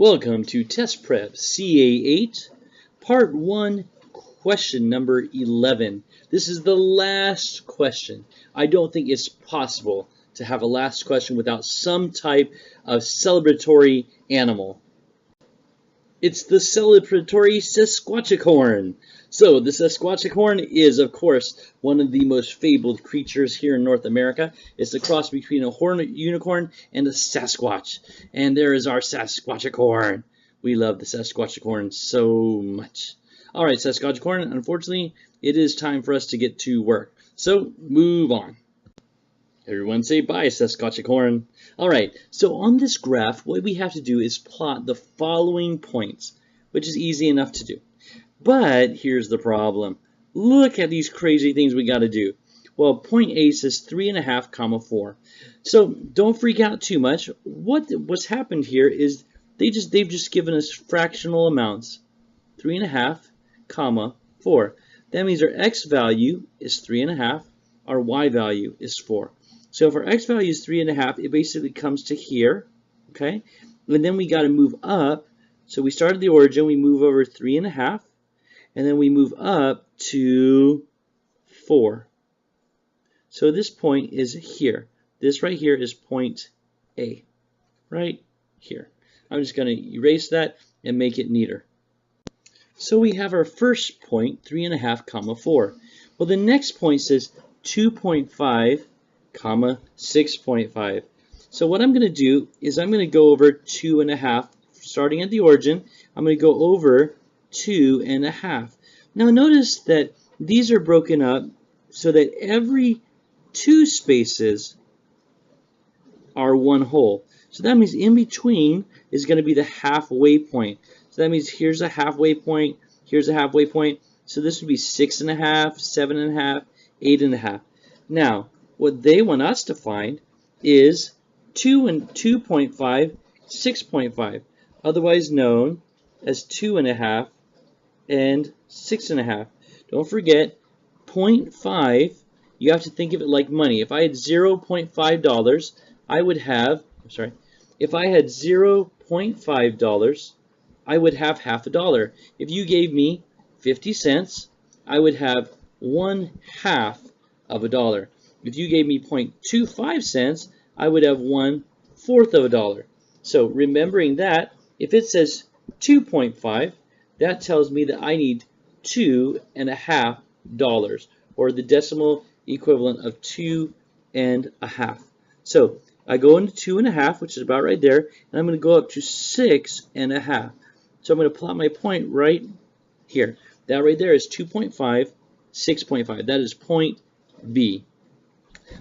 Welcome to Test Prep CA8, Part 1, question number 11. This is the last question. I don't think it's possible to have a last question without some type of celebratory animal. It's the celebratory Sasquatchicorn. So the Sasquatchicorn is, of course, one of the most fabled creatures here in North America. It's the cross between a horned unicorn and a Sasquatch. And there is our Sasquatchicorn. We love the Sasquatchicorn so much. All right, Sasquatchicorn, unfortunately, it is time for us to get to work. So move on. Everyone say bye, Sasquatchicorn. All right, so on this graph, what we have to do is plot the following points, which is easy enough to do. But here's the problem. Look at these crazy things we got to do. Well, point A says 3.5, 4. So don't freak out too much. What's happened here is they've just given us fractional amounts. 3.5, 4. That means our x value is 3.5. Our y value is 4. So if our x value is 3.5, it basically comes to here, okay? And then we got to move up. So we start at the origin, we move over 3.5, and then we move up to 4. So this point is here. This right here is point A, right here. I'm just going to erase that and make it neater. So we have our first point, 3.5, 4. Well, the next point says 2.5, 6.5. So what I'm going to do is I'm going to go over 2.5, starting at the origin. I'm going to go over 2.5. Now notice that these are broken up so that every two spaces are one whole. So that means in between is going to be the halfway point. So that means here's a halfway point, here's a halfway point. So this would be 6.5, 7.5, 8.5. Now, what they want us to find is 2 and 2.5, 6.5, otherwise known as 2.5 and 6.5. Don't forget, 0.5, you have to think of it like money. If I had $0.5, I would have, if I had $0.5, I would have half a dollar. If you gave me 50 cents, I would have 1/2 of a dollar. If you gave me 0.25 cents, I would have 1/4 of a dollar. So remembering that, if it says 2.5, that tells me that I need $2.50, or the decimal equivalent of 2.5. So I go into 2.5, which is about right there, and I'm going to go up to 6.5. So I'm going to plot my point right here. That right there is 2.5, 6.5. That is point B.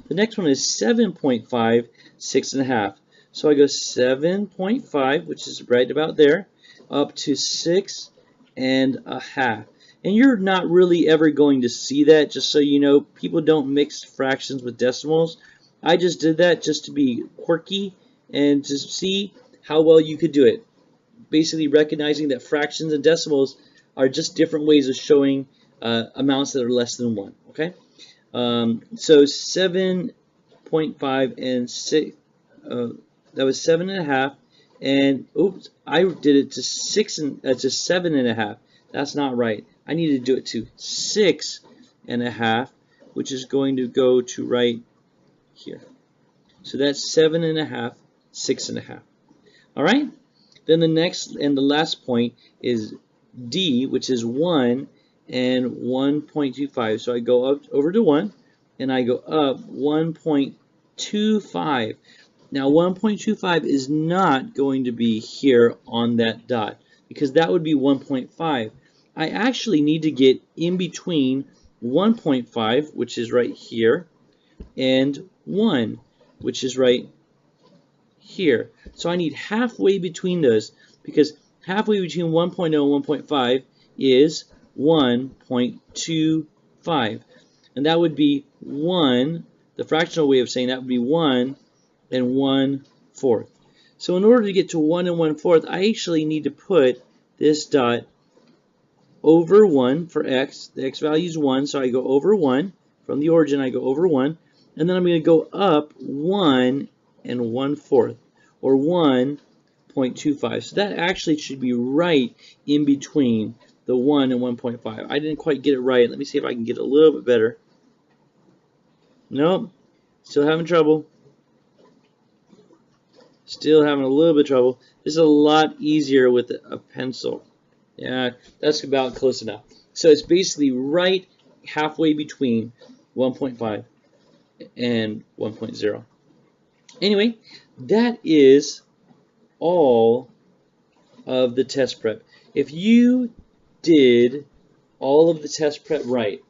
The next one is 7.5, 6.5. So I go 7.5, which is right about there, up to 6.5. And you're not really ever going to see that, just so you know. People don't mix fractions with decimals. I just did that just to be quirky and to see how well you could do it. Basically recognizing that fractions and decimals are just different ways of showing amounts that are less than 1. Okay? So 7.5 and 6, that was 7.5, and oops, I did it to 7.5. That's not right. I need to do it to 6.5, which is going to go to right here. So that's 7.5, 6.5. All right. Then the next and the last point is D, which is 1 and 1.25. So I go up over to 1, and I go up 1.25. Now 1.25 is not going to be here on that dot, because that would be 1.5. I actually need to get in between 1.5, which is right here, and 1, which is right here. So I need halfway between those, because halfway between 1.0 and 1.5 is 1.25. And that would be 1, the fractional way of saying that would be 1 and 1/4. So in order to get to 1 and 1/4, I actually need to put this dot over 1 for x. The x value is 1, so I go over 1. From the origin, I go over 1. And then I'm going to go up 1 and 1/4, or 1 0.25. So that actually should be right in between the 1 and 1.5. I didn't quite get it right. Let me see if I can get it a little bit better. Nope. Still having trouble. Still having a little bit of trouble. This is a lot easier with a pencil. Yeah, that's about close enough. So it's basically right halfway between 1.5 and 1.0. Anyway, that is all of the test prep. If you did all of the test prep right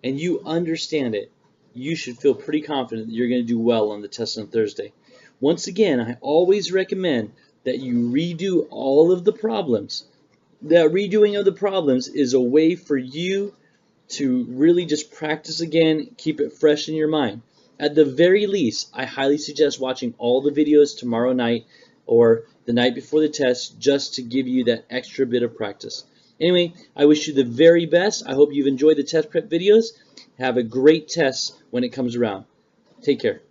and you understand it, you should feel pretty confident that you're going to do well on the test on Thursday. Once again, I always recommend that you redo all of the problems. That redoing of the problems is a way for you to really just practice again, keep it fresh in your mind. At the very least, I highly suggest watching all the videos tomorrow night or the night before the test just to give you that extra bit of practice. Anyway, I wish you the very best. I hope you've enjoyed the test prep videos. Have a great test when it comes around. Take care.